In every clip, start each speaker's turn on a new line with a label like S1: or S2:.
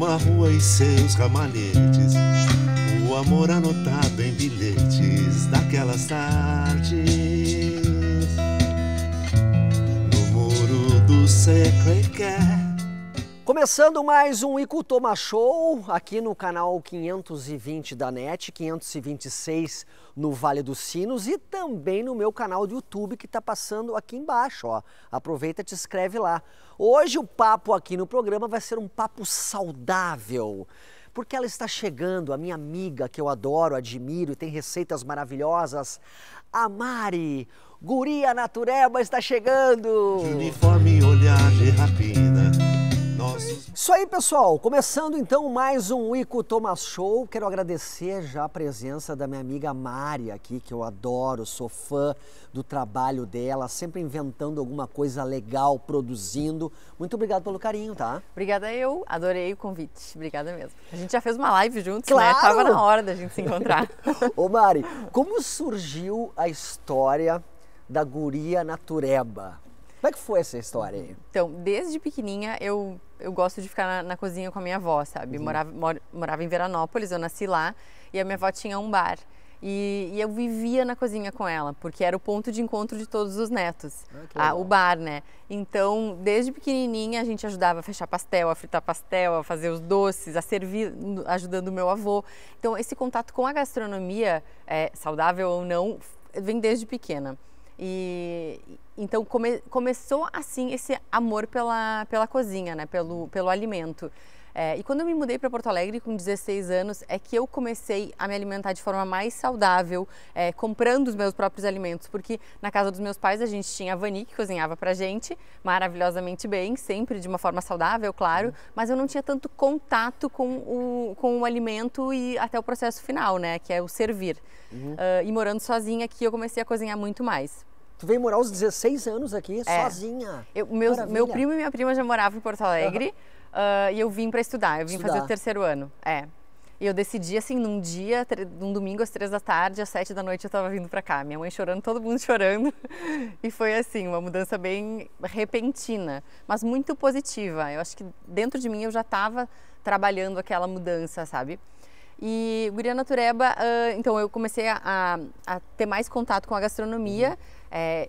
S1: uma rua e seus ramalhetes, o amor anotado em bilhetes daquelas tardes, no muro do Sacré-Cœur.
S2: Começando mais um Icutoma Show aqui no canal 520 da NET, 526 no Vale dos Sinos e também no meu canal do YouTube que está passando aqui embaixo, ó. Aproveita e te inscreve lá. Hoje o papo aqui no programa vai ser um papo saudável, porque ela está chegando, a minha amiga que eu adoro, admiro e tem receitas maravilhosas, a Mari, Guria Natureba está chegando!
S1: De uniforme e olhar de rapina.
S2: Isso aí, pessoal, começando então mais um Icutoma Show. Quero agradecer já a presença da minha amiga Mari aqui, que eu adoro, sou fã do trabalho dela, sempre inventando alguma coisa legal, produzindo. Muito obrigado pelo carinho, tá?
S3: Obrigada eu, adorei o convite, obrigada mesmo. A gente já fez uma live juntos,
S2: claro!
S3: Né? Tava na hora da gente se encontrar.
S2: Ô Mari, como surgiu a história da Guria Natureba? Como é que foi essa história aí?
S3: Então, desde pequenininha eu gosto de ficar na cozinha com a minha avó, sabe? Morava em Veranópolis, eu nasci lá e a minha avó tinha um bar. E eu vivia na cozinha com ela, porque era o ponto de encontro de todos os netos, o bar, né? Então, desde pequenininha a gente ajudava a fechar pastel, a fritar pastel, a fazer os doces, a servir, ajudando o meu avô. Então, esse contato com a gastronomia, saudável ou não, vem desde pequena. E então começou assim esse amor pela cozinha, né? Pelo alimento. E quando eu me mudei para Porto Alegre com 16 anos é que eu comecei a me alimentar de forma mais saudável, comprando os meus próprios alimentos, porque na casa dos meus pais a gente tinha a Vani que cozinhava pra gente maravilhosamente bem, sempre de uma forma saudável, claro, mas eu não tinha tanto contato com o alimento e até o processo final, né? Que é o servir. E morando sozinha aqui eu comecei a cozinhar muito mais.
S2: Tu veio morar aos 16 anos aqui, sozinha.
S3: Meu primo e minha prima já moravam em Porto Alegre e eu vim para estudar, eu vim fazer o terceiro ano. E eu decidi assim, num domingo às 3 da tarde, às 7 da noite eu estava vindo para cá. Minha mãe chorando, todo mundo chorando. E foi assim, uma mudança bem repentina, mas muito positiva. Eu acho que dentro de mim eu já estava trabalhando aquela mudança, sabe? E Guria Natureba, então eu comecei a ter mais contato com a gastronomia.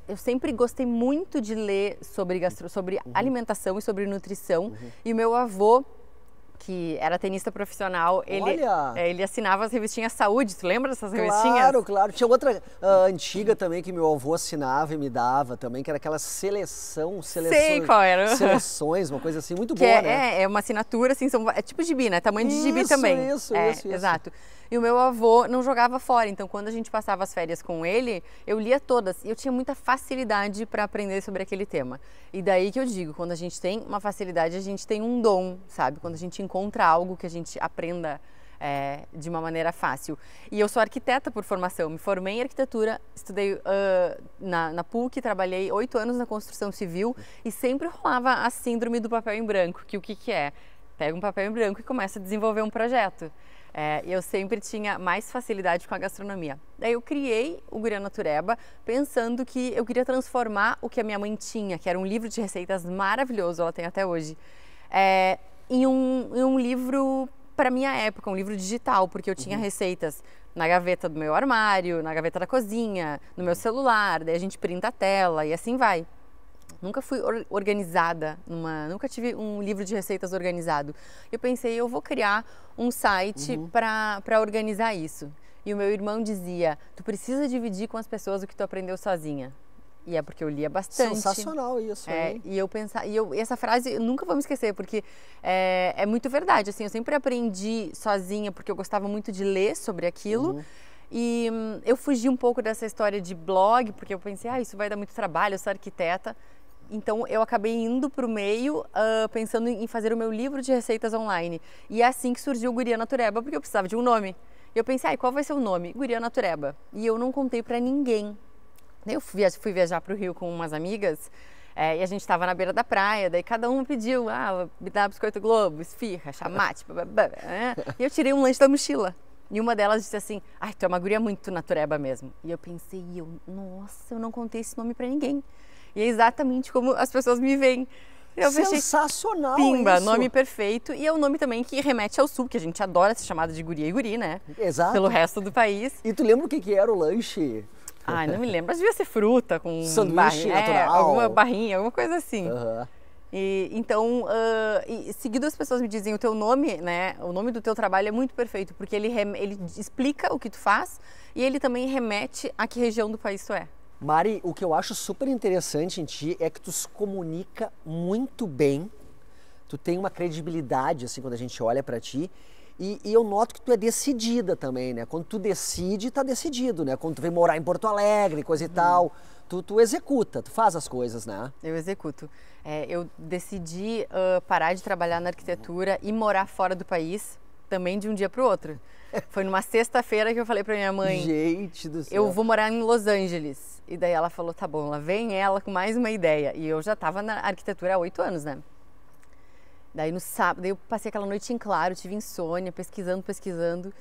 S3: Eu sempre gostei muito de ler sobre alimentação e sobre nutrição. E o meu avô, que era tenista profissional, ele assinava as revistinhas Saúde. Tu lembra dessas revistinhas?
S2: Claro. Tinha outra antiga também que meu avô assinava e me dava também, que era aquela seleções.
S3: Sei qual era.
S2: Seleções, uma coisa assim, muito boa, né?
S3: É uma assinatura, assim, é tipo gibi, né? Tamanho de gibi também.
S2: Isso.
S3: Exato. E o meu avô não jogava fora, então quando a gente passava as férias com ele, eu lia todas. E eu tinha muita facilidade para aprender sobre aquele tema. E daí que eu digo, quando a gente tem uma facilidade, a gente tem um dom, sabe? Quando a gente encontra algo que a gente aprenda de uma maneira fácil. E eu sou arquiteta por formação, me formei em arquitetura, estudei na PUC, trabalhei 8 anos na construção civil e sempre rolava a síndrome do papel em branco, que o que é? Pega um papel em branco e começa a desenvolver um projeto. Eu sempre tinha mais facilidade com a gastronomia. Daí eu criei o Guria Natureba pensando que eu queria transformar o que a minha mãe tinha, que era um livro de receitas maravilhoso, ela tem até hoje, em um livro para minha época, um livro digital, porque eu tinha receitas na gaveta do meu armário, na gaveta da cozinha, no meu celular, daí a gente printa a tela e assim vai. Nunca fui organizada, nunca tive um livro de receitas organizado. Eu pensei, eu vou criar um site para organizar isso. E o meu irmão dizia, tu precisa dividir com as pessoas o que tu aprendeu sozinha. E é porque eu lia bastante.
S2: Sensacional isso, hein?
S3: E essa frase eu nunca vou me esquecer, porque é muito verdade. Assim, eu sempre aprendi sozinha, porque eu gostava muito de ler sobre aquilo. E eu fugi um pouco dessa história de blog, porque eu pensei, isso vai dar muito trabalho, eu sou arquiteta. Então eu acabei indo para o meio, pensando em fazer o meu livro de receitas online. E é assim que surgiu o Guria Natureba, porque eu precisava de um nome. E eu pensei, qual vai ser o nome? Guria Natureba. E eu não contei para ninguém. Eu fui viajar para o Rio com umas amigas, e a gente estava na beira da praia, daí cada um pediu, me dá biscoito Globo, esfirra, chamate, e eu tirei um lanche da mochila. E uma delas disse assim, tu é uma guria muito natureba mesmo. E eu pensei, nossa, eu não contei esse nome para ninguém. E é exatamente como as pessoas me veem. Eu pensei,
S2: sensacional
S3: pimba,
S2: isso.
S3: nome perfeito. E é um nome também que remete ao sul, que a gente adora ser chamada de guria e guri, né?
S2: Exato.
S3: Pelo resto do país.
S2: E tu lembra o que era o lanche?
S3: Ai, não me lembro, mas devia ser fruta com
S2: sanduíche natural.
S3: alguma barrinha, alguma coisa assim.
S2: Uhum.
S3: E, então, seguido as pessoas me dizem o teu nome, né? O nome do teu trabalho é muito perfeito, porque ele explica o que tu faz e ele também remete a que região do país tu é.
S2: Mari, o que eu acho super interessante em ti é que tu se comunica muito bem, tu tem uma credibilidade, assim, quando a gente olha pra ti, e eu noto que tu é decidida também, né? Quando tu decide, tá decidido, né? Quando tu vem morar em Porto Alegre, coisa e tal, tu executa, tu faz as coisas, né?
S3: Eu executo. Eu decidi parar de trabalhar na arquitetura e morar fora do país, também de um dia pro outro. Foi numa sexta-feira que eu falei pra minha mãe,
S2: gente do céu,
S3: eu vou morar em Los Angeles. E daí ela falou, tá bom, lá vem ela com mais uma ideia. E eu já tava na arquitetura há 8 anos, né? Daí no sábado, eu passei aquela noite em claro, tive insônia, pesquisando.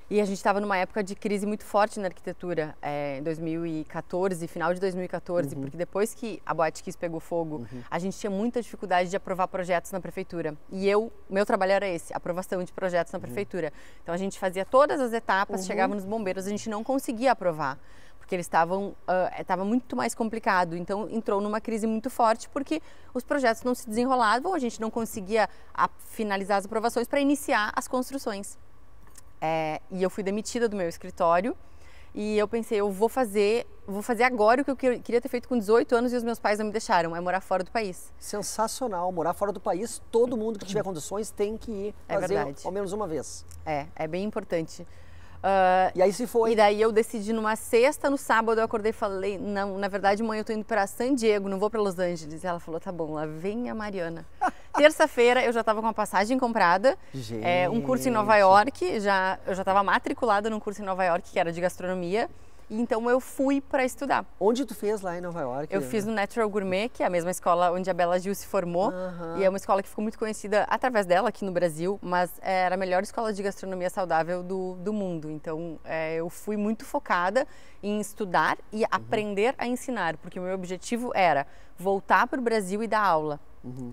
S3: E a gente estava numa época de crise muito forte na arquitetura, em 2014, final de 2014, porque depois que a Boate Kiss pegou fogo, a gente tinha muita dificuldade de aprovar projetos na prefeitura. E meu trabalho era esse, aprovação de projetos na prefeitura. Então a gente fazia todas as etapas, chegava nos bombeiros, a gente não conseguia aprovar, porque eles estava muito mais complicado. Então entrou numa crise muito forte, porque os projetos não se desenrolavam, a gente não conseguia finalizar as aprovações para iniciar as construções. E eu fui demitida do meu escritório e eu pensei, eu vou fazer agora o que eu queria ter feito com 18 anos e os meus pais não me deixaram, é morar fora do país.
S2: Sensacional, morar fora do país, todo mundo que tiver condições tem que ir fazer ao menos uma vez.
S3: É bem importante.
S2: E aí se foi.
S3: E daí eu decidi numa sexta, no sábado eu acordei e falei, não, na verdade mãe, eu tô indo para San Diego, não vou para Los Angeles. E ela falou, tá bom, lá vem a Mariana. Terça-feira eu já estava com a passagem comprada, um curso em Nova York, eu já estava matriculada num curso em Nova York que era de gastronomia. E então eu fui para estudar.
S2: Onde tu fez lá em Nova York?
S3: Eu fiz no Natural Gourmet, que é a mesma escola onde a Bela Gil se formou. E é uma escola que ficou muito conhecida através dela aqui no Brasil, mas era a melhor escola de gastronomia saudável do mundo. Então eu fui muito focada em estudar e aprender a ensinar, porque o meu objetivo era voltar para o Brasil e dar aula.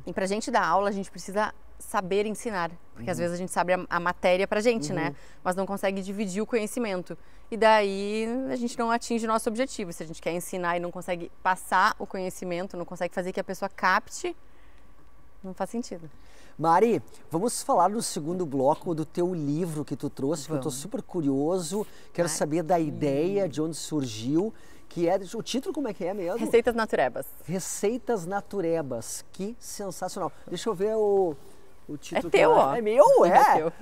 S3: E para a gente dar aula, a gente precisa saber ensinar, porque às vezes a gente sabe a matéria pra gente, né? Mas não consegue dividir o conhecimento. E daí a gente não atinge o nosso objetivo. Se a gente quer ensinar e não consegue passar o conhecimento, não consegue fazer que a pessoa capte, não faz sentido.
S2: Mari, vamos falar no segundo bloco do teu livro que tu trouxe, que eu tô super curioso, quero saber da ideia, de onde surgiu, que é, o título como é que é mesmo?
S3: Receitas Naturebas.
S2: Receitas Naturebas, que sensacional. Deixa eu ver o título.
S3: É teu, ó.
S2: É meu,
S3: É teu.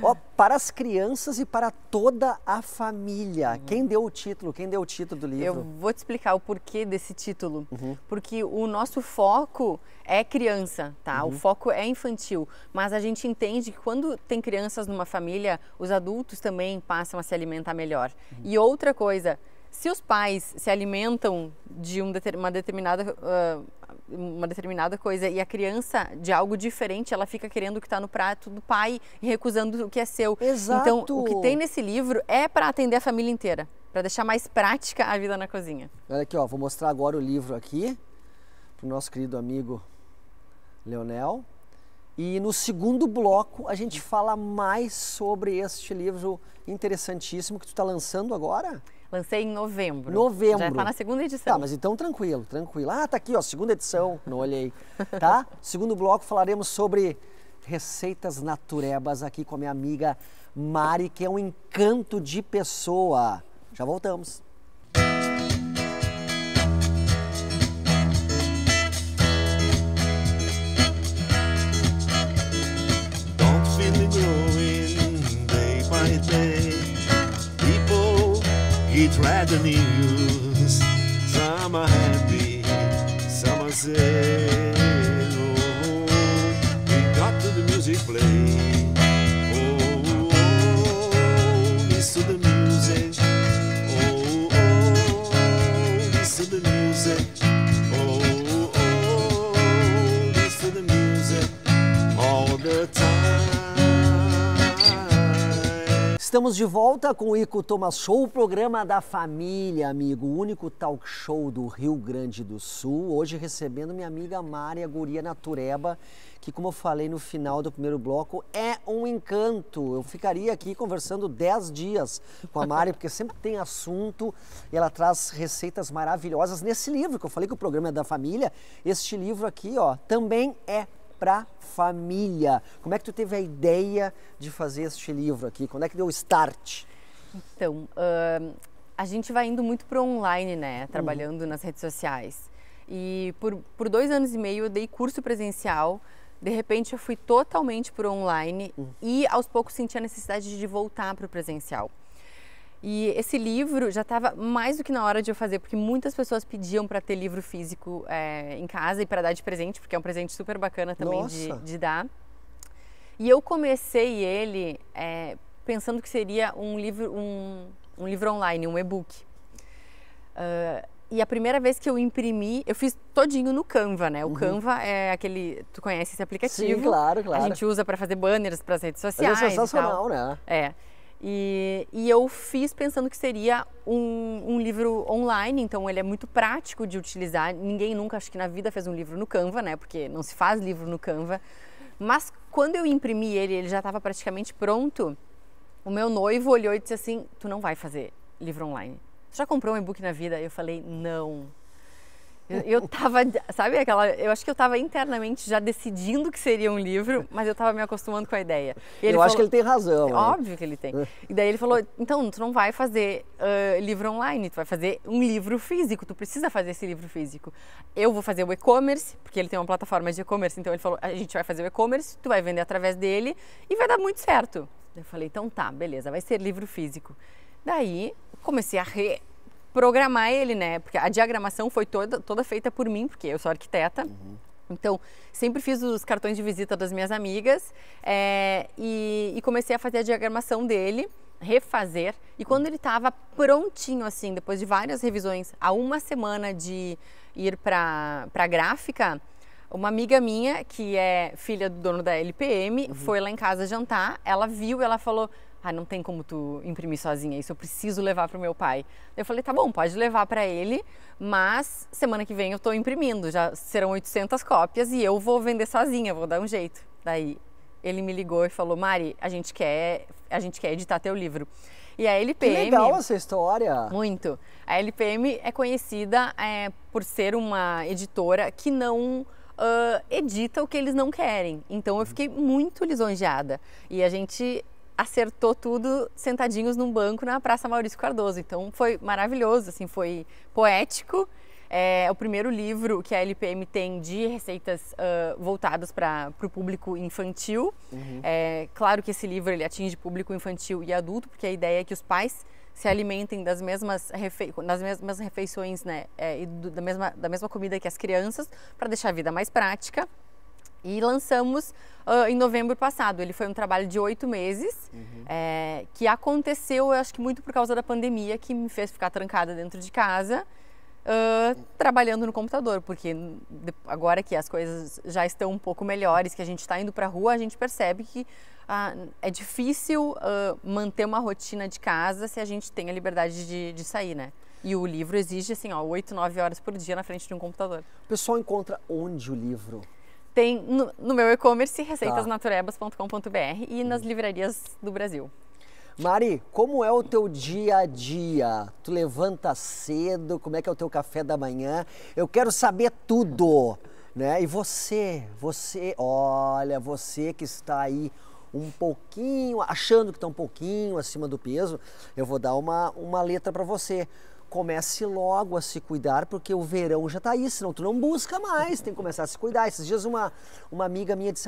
S2: Ó, para as crianças e para toda a família. Quem deu o título? Quem deu o título do livro?
S3: Eu vou te explicar o porquê desse título. Porque o nosso foco é criança, tá? O foco é infantil. Mas a gente entende que quando tem crianças numa família, os adultos também passam a se alimentar melhor. E outra coisa, se os pais se alimentam de uma determinada coisa e a criança de algo diferente, ela fica querendo o que está no prato do pai e recusando o que é seu.
S2: Exato.
S3: Então, o que tem nesse livro é para atender a família inteira, para deixar mais prática a vida na cozinha.
S2: Olha aqui, ó, vou mostrar agora o livro aqui para o nosso querido amigo Leonel. E no segundo bloco a gente fala mais sobre este livro interessantíssimo que tu está lançando agora.
S3: Lancei em novembro.
S2: Novembro.
S3: Já está na segunda edição.
S2: Tá, mas então tranquilo. Ah, tá aqui, ó, segunda edição, não olhei. Tá? Segundo bloco falaremos sobre receitas naturebas aqui com a minha amiga Mari, que é um encanto de pessoa. Já voltamos.
S1: Don't feel it growing day by day. People get rather news. Some are happy, some are sad. Oh, we got to the music play. Oh, listen to the music. Oh, listen to the music. Oh, listen to the music all the time.
S2: Estamos de volta com o Ico Thomas Show, o programa da família, amigo, o único talk show do Rio Grande do Sul. Hoje recebendo minha amiga Mari, a guria natureba, que, como eu falei no final do primeiro bloco, é um encanto. Eu ficaria aqui conversando 10 dias com a Mari, porque sempre tem assunto e ela traz receitas maravilhosas. Nesse livro, que eu falei que o programa é da família, este livro aqui, ó, também é para família. Como é que tu teve a ideia de fazer este livro aqui? Quando é que deu o start?
S3: Então, a gente vai indo muito para online, né? Trabalhando nas redes sociais. E por 2 anos e meio eu dei curso presencial. De repente eu fui totalmente para online e aos poucos senti a necessidade de voltar para o presencial. E esse livro já estava mais do que na hora de eu fazer, porque muitas pessoas pediam para ter livro físico em casa e para dar de presente, porque é um presente super bacana também de dar. E eu comecei ele pensando que seria um livro online, um e-book. E a primeira vez que eu imprimi, eu fiz todinho no Canva, né? O Canva é aquele, tu conhece esse aplicativo?
S2: Sim, claro, claro.
S3: A gente usa para fazer banners para as redes sociais.
S2: É sensacional, né?
S3: É. E eu fiz pensando que seria um livro online, então ele é muito prático de utilizar. Ninguém nunca, acho que na vida, fez um livro no Canva, né? Porque não se faz livro no Canva. Mas quando eu imprimi ele já estava praticamente pronto, o meu noivo olhou e disse assim, tu não vai fazer livro online. Tu já comprou um e-book na vida? Eu falei, não. Eu tava, sabe eu acho que eu tava internamente já decidindo que seria um livro, mas eu tava me acostumando com a ideia. E ele
S2: acho que ele tem razão.
S3: É óbvio que ele tem. E daí ele falou, então, tu não vai fazer livro online, tu vai fazer um livro físico, tu precisa fazer esse livro físico. Eu vou fazer o e-commerce, porque ele tem uma plataforma de e-commerce, então ele falou, a gente vai fazer o e-commerce, tu vai vender através dele e vai dar muito certo. Eu falei, então tá, beleza, vai ser livro físico. Daí, comecei a programar ele, né? Porque a diagramação foi toda feita por mim, porque eu sou arquiteta. Então, sempre fiz os cartões de visita das minhas amigas e comecei a fazer a diagramação dele, refazer. E quando ele estava prontinho, assim, depois de várias revisões, há uma semana de ir para a gráfica, uma amiga minha, que é filha do dono da LPM, foi lá em casa jantar, ela viu, ela falou, não tem como tu imprimir sozinha isso, eu preciso levar para o meu pai. Eu falei, tá bom, pode levar para ele, mas semana que vem eu estou imprimindo, já serão 800 cópias e eu vou vender sozinha, vou dar um jeito. Daí ele me ligou e falou, Mari, a gente quer editar teu livro. E a LPM...
S2: Que legal essa história!
S3: Muito. A LPM é conhecida por ser uma editora que não edita o que eles não querem. Então eu fiquei muito lisonjeada. E a gente acertou tudo sentadinhos num banco na Praça Maurício Cardoso. Então foi maravilhoso, assim, foi poético. É o primeiro livro que a LPM tem de receitas voltadas para o público infantil. Claro que esse livro ele atinge público infantil e adulto, porque a ideia é que os pais se alimentem das mesmas refeições, né, e da mesma comida que as crianças, para deixar a vida mais prática. E lançamos em novembro passado. Ele foi um trabalho de 8 meses, que aconteceu, eu acho que muito por causa da pandemia, que me fez ficar trancada dentro de casa, trabalhando no computador, porque agora que as coisas já estão um pouco melhores, que a gente está indo para a rua, a gente percebe que é difícil manter uma rotina de casa se a gente tem a liberdade de sair, né? E o livro exige, assim, 8, 9 horas por dia na frente de um computador.
S2: O pessoal encontra onde o livro?
S3: Tem no meu e-commerce, receitasnaturebas.com.br e nas livrarias do Brasil.
S2: Mari, como é o teu dia a dia? Tu levanta cedo, como é que é o teu café da manhã? Eu quero saber tudo, né? E você, olha, você que está aí um pouquinho, achando que está um pouquinho acima do peso, eu vou dar uma letra para você. Comece logo a se cuidar, porque o verão já está aí, senão tu não busca mais, tem que começar a se cuidar. Esses dias uma amiga minha disse,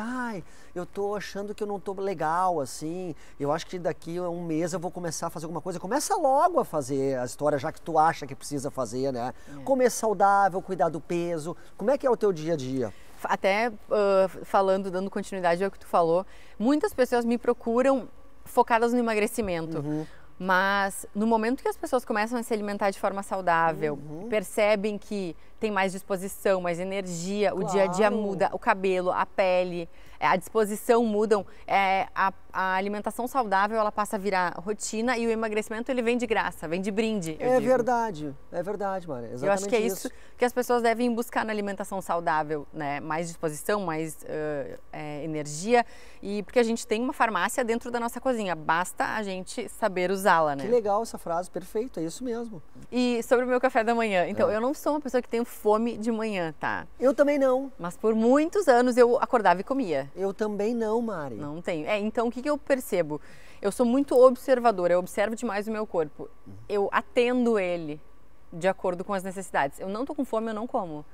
S2: eu tô achando que eu não tô legal, assim, eu acho que daqui a um mês eu vou começar a fazer alguma coisa. Começa logo a fazer a história, já que tu acha que precisa fazer, né? Comer saudável, cuidar do peso. Como é que é o teu dia a dia?
S3: Até dando continuidade ao que tu falou, muitas pessoas me procuram focadas no emagrecimento. Mas no momento que as pessoas começam a se alimentar de forma saudável, percebem que tem mais disposição, mais energia, o dia a dia muda, o cabelo, a pele, a disposição mudam, a alimentação saudável ela passa a virar rotina e o emagrecimento ele vem de graça, vem de brinde.
S2: É verdade, Mari, exatamente.
S3: Eu acho que é isso que as pessoas devem buscar na alimentação saudável, né? Mais disposição, mais energia, e porque a gente tem uma farmácia dentro da nossa cozinha, basta a gente saber usá-la, né?
S2: Que legal essa frase, perfeito, é isso mesmo.
S3: E sobre o meu café da manhã, então eu não sou uma pessoa que tem fome de manhã, tá?
S2: Eu também não.
S3: Mas por muitos anos eu acordava e comia.
S2: Eu também não, Mari.
S3: Não tenho. Então o que eu percebo? Eu sou muito observadora, eu observo demais o meu corpo. Eu atendo ele de acordo com as necessidades. Eu não tô com fome, eu não como.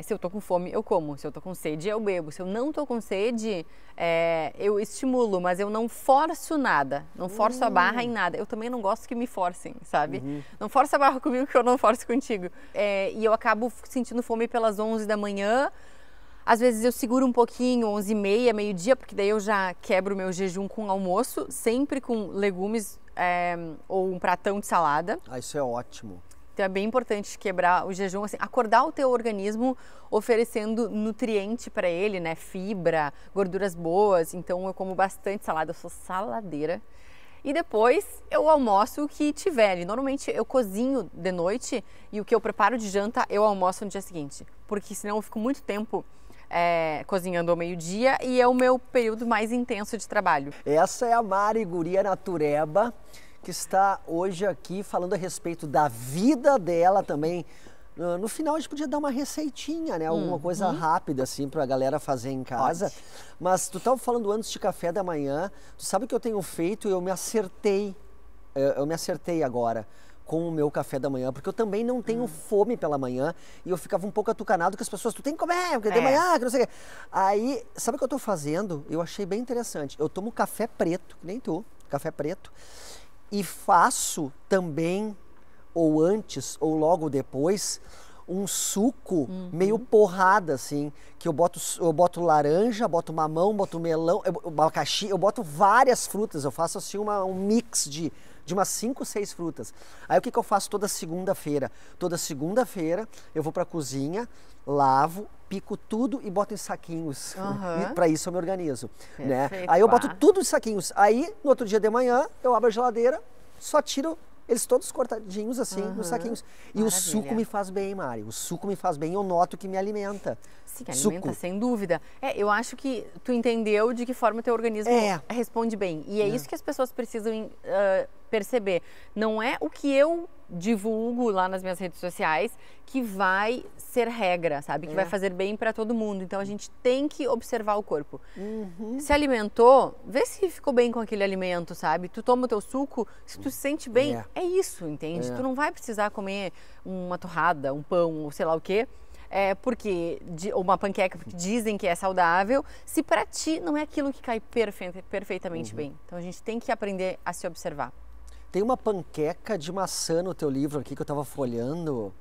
S3: Se eu tô com fome, eu como. Se eu tô com sede, eu bebo. Se eu não tô com sede, eu estimulo, mas eu não forço nada. Não forço a barra em nada. Eu também não gosto que me forcem, sabe? Não força a barra comigo que eu não forço contigo. E eu acabo sentindo fome pelas 11 da manhã. Às vezes eu seguro um pouquinho, 11h30, meio-dia, porque daí eu já quebro o meu jejum com almoço, sempre com legumes ou um pratão de salada.
S2: Isso é ótimo.
S3: Então é bem importante quebrar o jejum, assim, acordar o teu organismo oferecendo nutriente para ele, né? Fibra, gorduras boas. Então eu como bastante salada, eu sou saladeira. E depois eu almoço o que tiver ali. Normalmente eu cozinho de noite e o que eu preparo de janta eu almoço no dia seguinte. Porque senão eu fico muito tempo cozinhando ao meio-dia e é o meu período mais intenso de trabalho.
S2: Essa é a Mari Guria Natureba, que está hoje aqui falando a respeito da vida dela também. No final a gente podia dar uma receitinha, né? Alguma coisa rápida assim pra galera fazer em casa.
S3: Pode.
S2: Mas tu estava falando antes de café da manhã, tu sabe o que eu tenho feito e eu me acertei agora com o meu café da manhã, porque eu também não tenho fome pela manhã e eu ficava um pouco atucanado com as pessoas, tu tem que comer, porque de manhã, que não sei o quê. Aí, sabe o que eu tô fazendo? Eu achei bem interessante. Eu tomo café preto, que nem tu, café preto, e faço também, ou antes, ou logo depois, um suco meio porrada, assim, que eu boto laranja, boto mamão, boto melão, abacaxi, eu boto várias frutas, eu faço assim um mix de umas 5, 6 frutas. Aí o que eu faço toda segunda-feira? Toda segunda-feira eu vou pra cozinha, lavo, pico tudo e boto em saquinhos. E para isso eu me organizo. Né? Aí eu boto tudo em saquinhos. Aí, no outro dia de manhã, eu abro a geladeira, só tiro eles todos cortadinhos assim, nos saquinhos. E o suco me faz bem, Mari. O suco me faz bem, eu noto que me alimenta.
S3: Sim, alimenta, sem dúvida. Eu acho que tu entendeu de que forma o teu organismo responde bem. E é isso que as pessoas precisam perceber. Não é o que eu divulgo lá nas minhas redes sociais que vai ser regra, sabe? Que vai fazer bem para todo mundo. Então a gente tem que observar o corpo. Se alimentou, vê se ficou bem com aquele alimento, sabe? Tu toma o teu suco, se tu se sente bem, é isso, entende? Tu não vai precisar comer uma torrada, um pão, ou sei lá o quê, ou uma panqueca, porque dizem que é saudável, se para ti não é aquilo que cai perfeitamente bem. Então a gente tem que aprender a se observar.
S2: Tem uma panqueca de maçã no teu livro aqui que eu tava folhando.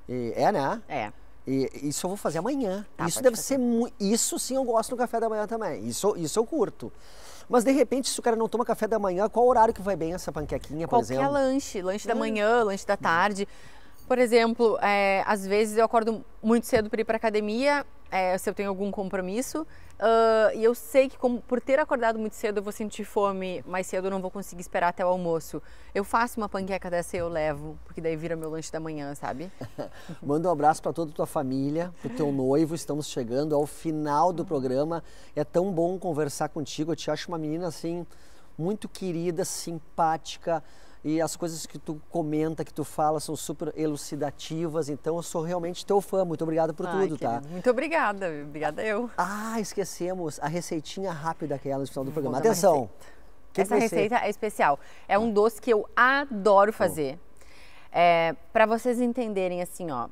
S2: Né? E isso eu vou fazer amanhã. Isso deve ser muito. Isso sim eu gosto no café da manhã também. Isso eu curto. Mas de repente, se o cara não toma café da manhã, qual horário que vai bem essa panquequinha, por exemplo?
S3: Qualquer lanche da manhã, lanche da tarde. Por exemplo, às vezes eu acordo muito cedo para ir para academia, se eu tenho algum compromisso, e eu sei que por ter acordado muito cedo eu vou sentir fome mais cedo, eu não vou conseguir esperar até o almoço. Eu faço uma panqueca dessa e eu levo, porque daí vira meu lanche da manhã, sabe?
S2: Manda um abraço para toda a tua família, pro teu noivo, estamos chegando ao final do programa. É tão bom conversar contigo, eu te acho uma menina assim, muito querida, simpática, e as coisas que tu comenta, que tu fala, são super elucidativas. Então eu sou realmente teu fã. Muito obrigado por tudo, tá?
S3: Muito obrigada. Obrigada eu.
S2: Esquecemos a receitinha rápida aquela no final do programa. Atenção!
S3: Essa receita é especial. É um doce que eu adoro fazer. Para vocês entenderem assim, ó.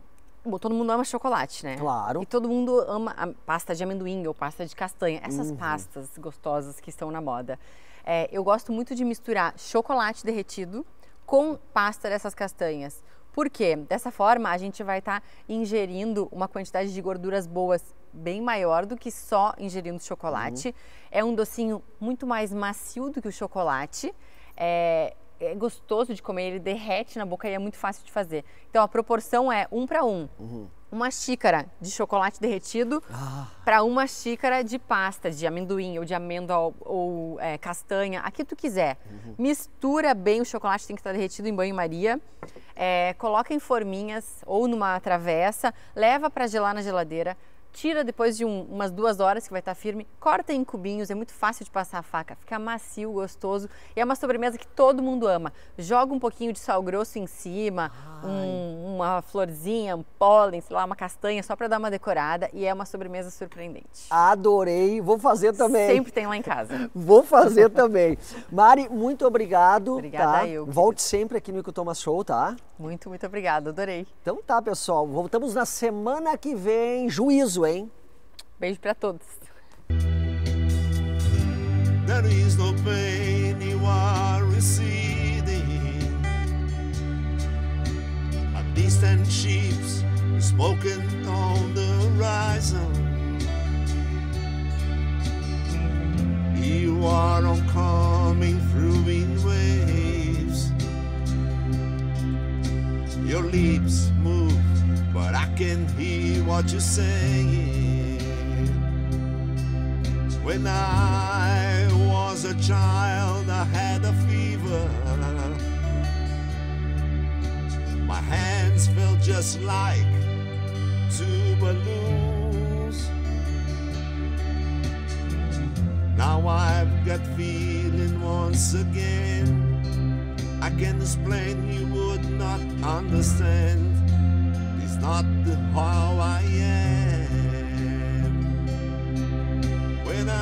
S3: Todo mundo ama chocolate, né?
S2: Claro.
S3: E todo mundo ama a pasta de amendoim ou pasta de castanha. Essas pastas gostosas que estão na moda. Eu gosto muito de misturar chocolate derretido com pasta dessas castanhas. Por quê? Dessa forma, a gente vai estar ingerindo uma quantidade de gorduras boas bem maior do que só ingerindo chocolate. É um docinho muito mais macio do que o chocolate. É gostoso de comer, ele derrete na boca e é muito fácil de fazer. Então, a proporção é 1 para 1. uma xícara de chocolate derretido para uma xícara de pasta de amendoim ou de amêndoa ou castanha, aqui tu quiser. Mistura bem, o chocolate tem que estar derretido em banho-maria, coloca em forminhas ou numa travessa, leva para gelar na geladeira, tira depois de umas 2 horas que vai estar firme, corta em cubinhos, é muito fácil de passar a faca, fica macio, gostoso e é uma sobremesa que todo mundo ama. Joga um pouquinho de sal grosso em cima, uma florzinha, um pólen, sei lá, uma castanha só para dar uma decorada e é uma sobremesa surpreendente.
S2: Adorei, vou fazer também.
S3: Sempre tem lá em casa.
S2: Vou fazer também. Mari, muito obrigado.
S3: Obrigada
S2: tá?
S3: eu.
S2: Volte sempre aqui no Icutoma Show, tá?
S3: Muito obrigada, adorei.
S2: Então tá, pessoal, voltamos na semana que vem. Juízo, hein?
S3: Beijo para todos.
S1: There is no pain you are receding. A distant ship's smoking on the horizon. You are on coming through in waves. Your lips move, but I can hear what you're saying. When I was a child, I had a fever. My hands felt just like 2 balloons. Now I've got feeling once again. I can explain, you would not understand. It's not how I am. When I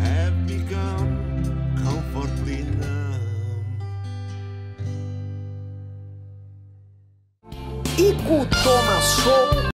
S1: have become comfortably numb.
S2: Icutoma Show.